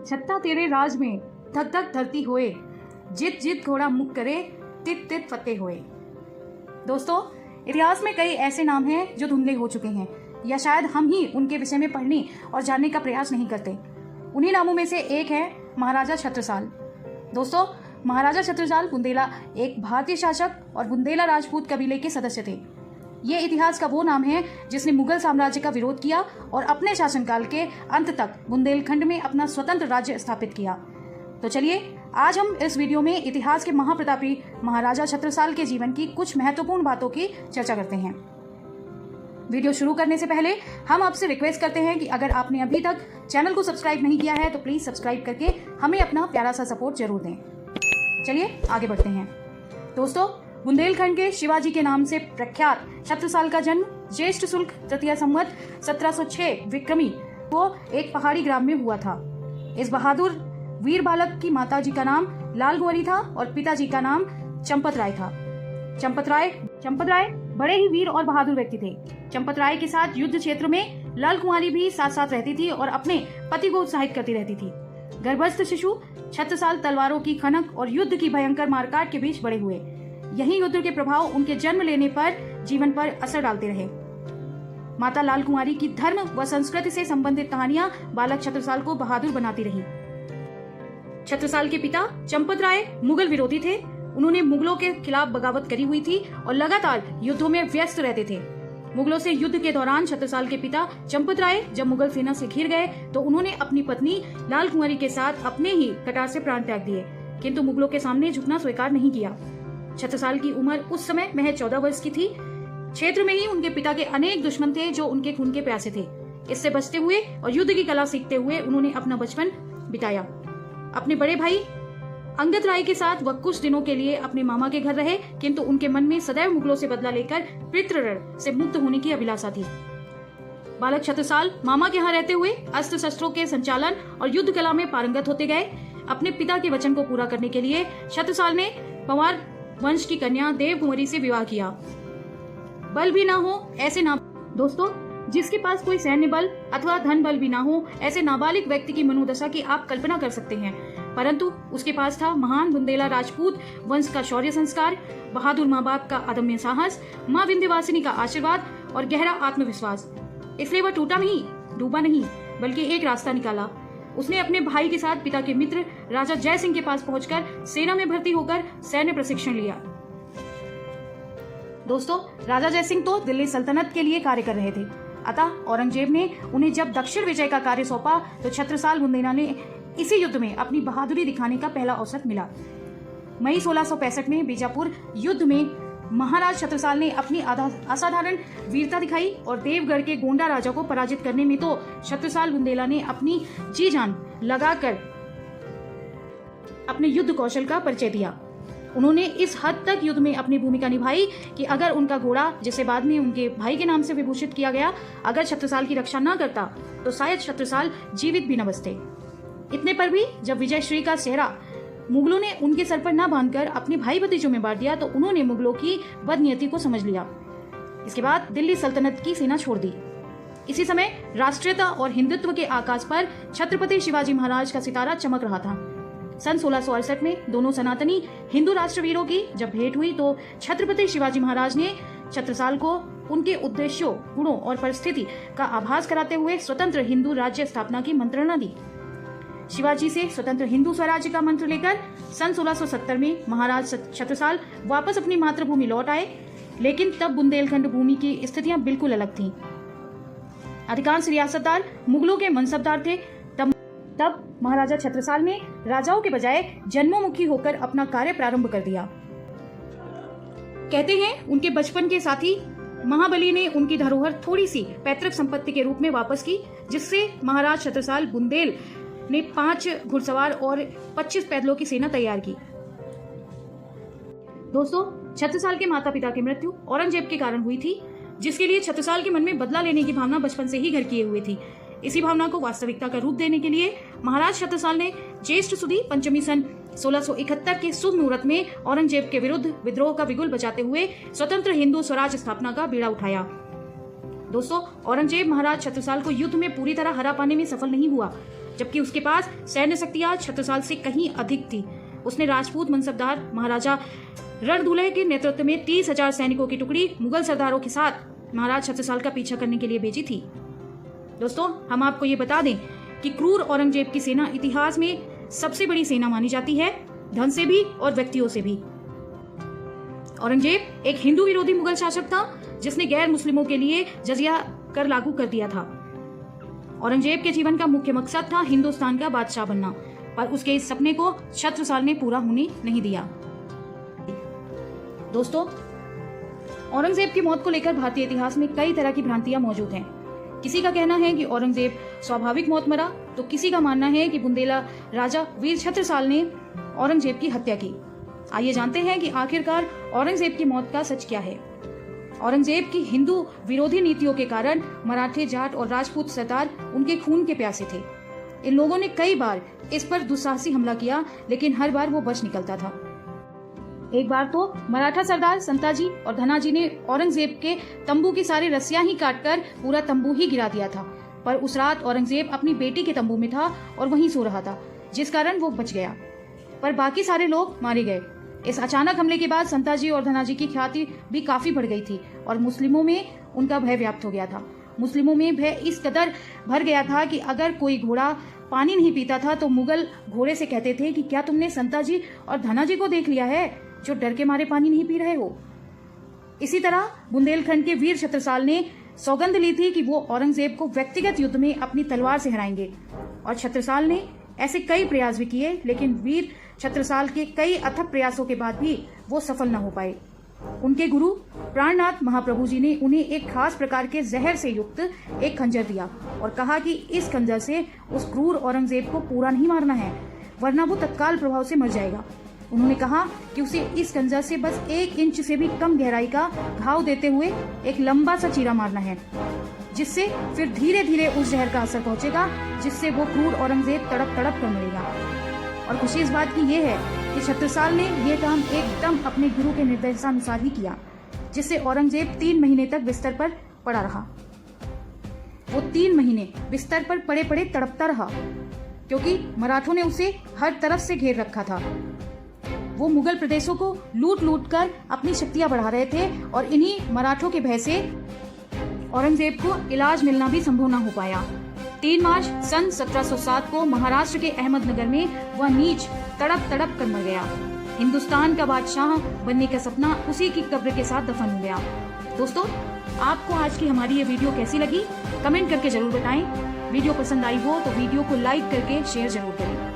छत्ता तेरे राज में धक धक धरती होए, जित जित घोड़ा मुख करे तित तित फतेह होए। दोस्तों, इतिहास में कई ऐसे नाम हैं जो धुंधले हो चुके हैं, या शायद हम ही उनके विषय में पढ़ने और जानने का प्रयास नहीं करते। उन्हीं नामों में से एक है महाराजा छत्रसाल। दोस्तों, महाराजा छत्रसाल बुंदेला एक भारतीय शासक और बुंदेला राजपूत कबीले के सदस्य थे। ये इतिहास का वो नाम है जिसने मुगल साम्राज्य का विरोध किया और अपने शासनकाल के अंत तक बुंदेलखंड में अपना स्वतंत्र राज्य स्थापित किया। तो चलिए, आज हम इस वीडियो में इतिहास के महाप्रतापी महाराजा छत्रसाल के जीवन की कुछ महत्वपूर्ण बातों की चर्चा करते हैं। वीडियो शुरू करने से पहले हम आपसे रिक्वेस्ट करते हैं कि अगर आपने अभी तक चैनल को सब्सक्राइब नहीं किया है तो प्लीज सब्सक्राइब करके हमें अपना प्यारा सा सपोर्ट जरूर दें। चलिए आगे बढ़ते हैं। दोस्तों, बुंदेलखंड के शिवाजी के नाम से प्रख्यात छत्रसाल का जन्म ज्येष्ठ शुक्ल तृतीया संवत 1706 विक्रमी को एक पहाड़ी ग्राम में हुआ था। इस बहादुर वीर बालक की माता जी का नाम लाल कुंवरी था और पिताजी का नाम चंपत राय था। चंपत राय बड़े ही वीर और बहादुर व्यक्ति थे। चंपत राय के साथ युद्ध क्षेत्र में लाल कुंवरी भी साथ साथ रहती थी और अपने पति को उत्साहित करती रहती थी। गर्भस्थ शिशु छत्रसाल तलवारों की खनक और युद्ध की भयंकर मारकाट के बीच बड़े हुए। यही युद्ध के प्रभाव उनके जन्म लेने पर जीवन पर असर डालते रहे। माता लाल कुंवरी की धर्म व संस्कृति से संबंधित कहानियां बालक छत्रसाल को बहादुर बनाती रही। छत्रसाल के पिता चंपत राय मुगल विरोधी थे। उन्होंने मुगलों के खिलाफ बगावत करी हुई थी और लगातार युद्धों में व्यस्त रहते थे। मुगलों से युद्ध के दौरान छत्रसाल के पिता चंपत राय जब मुगल सेना से घिर गए तो उन्होंने अपनी पत्नी लाल कुंवरी के साथ अपने ही कटार से प्राण त्याग दिए, किंतु मुगलों के सामने झुकना स्वीकार नहीं किया। छत्रसाल की उम्र उस समय महज 14 वर्ष की थी। क्षेत्र में ही उनके पिता के अनेक दुश्मन थे जो उनके खून के प्यासे थे। इससे बचते हुए और युद्ध की कला सीखते हुए उन्होंने अपना बचपन बिताया। अपने बड़े भाई अंगद राय के साथ वह कुछ दिनों के लिए अपने मामा के घर रहे, किंतु उनके मन में सदैव मुगलों से बदला लेकर पितृऋण से मुक्त होने की अभिलाषा थी। बालक छत्रसाल मामा के यहाँ रहते हुए अस्त्र शस्त्रों के संचालन और युद्ध कला में पारंगत होते गए। अपने पिता के वचन को पूरा करने के लिए छत्रसाल ने पंवार वंश की कन्या देव कुंवरी से विवाह किया। बल भी ना हो ऐसे दोस्तों, जिसके पास कोई सैन्य बल अथवा धन बल भी ना हो, ऐसे नाबालिग व्यक्ति की मनोदशा की आप कल्पना कर सकते हैं। परंतु उसके पास था महान बुंदेला राजपूत वंश का शौर्य संस्कार, बहादुर माँ बाप का अदम्य साहस, माँ विंध्यवासिनी का आशीर्वाद और गहरा आत्मविश्वास। इसलिए वह टूटा नहीं, डूबा नहीं, बल्कि एक रास्ता निकाला। उसने अपने भाई के साथ पिता के मित्र राजा जय सिंह के पास पहुंचकर सेना में भर्ती होकर सैन्य प्रशिक्षण लिया। दोस्तों, राजा जय सिंह तो दिल्ली सल्तनत के लिए कार्य कर रहे थे, अतः औरंगजेब ने उन्हें जब दक्षिण विजय का कार्य सौंपा तो छत्रसाल बुंदेला ने इसी युद्ध में अपनी बहादुरी दिखाने का पहला अवसर मिला। मई 1665 में बीजापुर युद्ध में महाराज छत्रसाल ने अपनी असाधारण वीरता दिखाई और देवगढ़ के गोंडा राजा को पराजित करने में तो छत्रसाल बुंदेला ने अपनी जी जान लगाकर अपने युद्ध कौशल का परिचय दिया। उन्होंने इस हद तक युद्ध में अपनी भूमिका निभाई कि अगर उनका घोड़ा, जिसे बाद में उनके भाई के नाम से विभूषित किया गया, अगर छत्रसाल की रक्षा न करता तो शायद छत्रसाल जीवित भी न बचते। इतने पर भी जब विजयश्री का सेहरा मुगलों ने उनके सर पर न बांधकर अपने भाई भतीजों में बांट दिया तो उन्होंने मुगलों की बदनीयती को समझ लिया। इसके बाद दिल्ली सल्तनत की सेना छोड़ दी। इसी समय राष्ट्रीयता और हिंदुत्व के आकाश पर छत्रपति शिवाजी महाराज का सितारा चमक रहा था। सन 1668 में दोनों सनातनी हिंदू राष्ट्रवीरों की जब भेंट हुई तो छत्रपति शिवाजी महाराज ने छत्रसाल को उनके उद्देश्यों, गुणों और परिस्थिति का आभास कराते हुए स्वतंत्र हिंदू राज्य स्थापना की मंत्रणा दी। शिवाजी से स्वतंत्र हिंदू स्वराज्य का मंत्र लेकर सन 1670 में महाराज छत्रसाल वापस अपनी मातृभूमि लौट आए, लेकिन तब बुंदेलखंड भूमि की स्थितियां बिल्कुल अलग थीं। अधिकांश रियासतदार मुगलों के मनसबदार थे। तब महाराजा छत्रसाल ने राजाओं के बजाय जन्मोमुखी होकर अपना कार्य प्रारंभ कर दिया। कहते हैं उनके बचपन के साथी महाबली ने उनकी धरोहर थोड़ी सी पैतृक संपत्ति के रूप में वापस की, जिससे महाराज छत्रसाल बुंदेल ने 5 घुड़सवार और 25 पैदलों की सेना तैयार की। दोस्तों, छत्रसाल के माता पिता की मृत्यु औरंगजेब के कारण हुई थी, जिसके लिए छत्रसाल के मन में बदला लेने की भावना बचपन से ही घर किए हुए थी। इसी भावना को वास्तविकता का रूप देने के लिए महाराज छत्रसाल ने ज्येष्ठ सुदी पंचमी सन 1671 के शुभ मुहूर्त में औरंगजेब के विरुद्ध विद्रोह का बिगुल बजाते हुए स्वतंत्र हिंदू स्वराज स्थापना का बीड़ा उठाया। दोस्तों, औरंगजेब महाराज छत्रसाल को युद्ध में पूरी तरह हरा पाने में सफल नहीं हुआ। जबकि उसके पास सैन्य शक्तियां छत्रसाल से कहीं अधिक थी। उसने राजपूत मनसबदार महाराजा रणदुलह के नेतृत्व में 30,000 सैनिकों की टुकड़ी मुगल सरदारों के साथ महाराज छत्रसाल का पीछा करने के लिए भेजी थी। दोस्तों, हम आपको ये बता दें कि क्रूर औरंगजेब की सेना इतिहास में सबसे बड़ी सेना मानी जाती है, धन से भी और व्यक्तियों से भी। औरंगजेब एक हिंदू विरोधी मुगल शासक था जिसने गैर मुस्लिमों के लिए जजिया कर लागू कर दिया था। औरंगजेब के जीवन का मुख्य मकसद था हिंदुस्तान का बादशाह बनना, पर उसके इस सपने को छत्रसाल ने पूरा होने नहीं दिया। दोस्तों, औरंगजेब की मौत को लेकर भारतीय इतिहास में कई तरह की भ्रांतियां मौजूद हैं। किसी का कहना है कि औरंगजेब स्वाभाविक मौत मरा, तो किसी का मानना है कि बुंदेला राजा वीर छत्रसाल ने औरंगजेब की हत्या की। आइए जानते हैं कि आखिरकार औरंगजेब की मौत का सच क्या है। औरंगजेब की हिंदू विरोधी नीतियों के कारण मराठे, जाट और राजपूत सरदार उनके खून के प्यासे थे। इन लोगों ने कई बार इस पर दुस्साहसी हमला किया, लेकिन हर बार वो बच निकलता था। एक बार तो मराठा सरदार संताजी और धनाजी ने औरंगजेब के तंबू की सारी रस्सियां ही काटकर पूरा तंबू ही गिरा दिया था, पर उस रात औरंगजेब अपनी बेटी के तंबू में था और वहीं सो रहा था, जिस कारण वो बच गया, पर बाकी सारे लोग मारे गए। इस अचानक हमले के बाद संताजी और धनाजी की ख्याति भी काफी बढ़ गई थी और मुस्लिमों में उनका भय व्याप्त हो गया था। मुस्लिमों में भय इस कदर भर गया था कि अगर कोई घोड़ा पानी नहीं पीता था तो मुगल घोड़े से कहते थे कि क्या तुमने संताजी और धनाजी को देख लिया है जो डर के मारे पानी नहीं पी रहे हो। इसी तरह बुंदेलखंड के वीर छत्रसाल ने सौगंध ली थी कि वो औरंगजेब को व्यक्तिगत युद्ध में अपनी तलवार से हराएंगे, और छत्रसाल ने ऐसे कई प्रयास भी किए, लेकिन वीर छत्रसाल के कई अथक प्रयासों के बाद भी वो सफल न हो पाए। उनके गुरु प्राणनाथ महाप्रभु जी ने उन्हें एक खास प्रकार के जहर से युक्त एक खंजर दिया और कहा कि इस खंजर से उस क्रूर औरंगजेब को पूरा नहीं मारना है, वरना वो तत्काल प्रभाव से मर जाएगा। उन्होंने कहा कि उसे इस खंजर से बस 1 इंच से भी कम गहराई का घाव देते हुए एक लंबा सा चीरा मारना है, जिससे फिर धीरे धीरे उस जहर का असर पहुंचेगा, जिससे वो क्रूर औरंगजेब तड़प तड़प कर मरेगा। और खुशी इस बात की ये है कि छत्रसाल ने यह काम एकदम अपने गुरु के निर्देशानुसार ही किया, जिससे औरंगजेब 3 महीने तक बिस्तर पर पड़ा रहा। वो 3 महीने बिस्तर पर पड़े पड़े तड़पता रहा, क्योंकि मराठों ने उसे हर तरफ से घेर रखा था। वो मुगल प्रदेशों को लूट लूट कर अपनी शक्तियां बढ़ा रहे थे और इन्हीं मराठों के भय से औरंगजेब को इलाज मिलना भी संभव न हो पाया। 3 मार्च सन 1707 को महाराष्ट्र के अहमदनगर में वह नीच तड़प तड़प कर मर गया। हिंदुस्तान का बादशाह बनने का सपना उसी की कब्र के साथ दफन हो गया। दोस्तों, आपको आज की हमारी ये वीडियो कैसी लगी, कमेंट करके जरूर बताएं। वीडियो पसंद आई हो तो वीडियो को लाइक करके शेयर जरूर करें।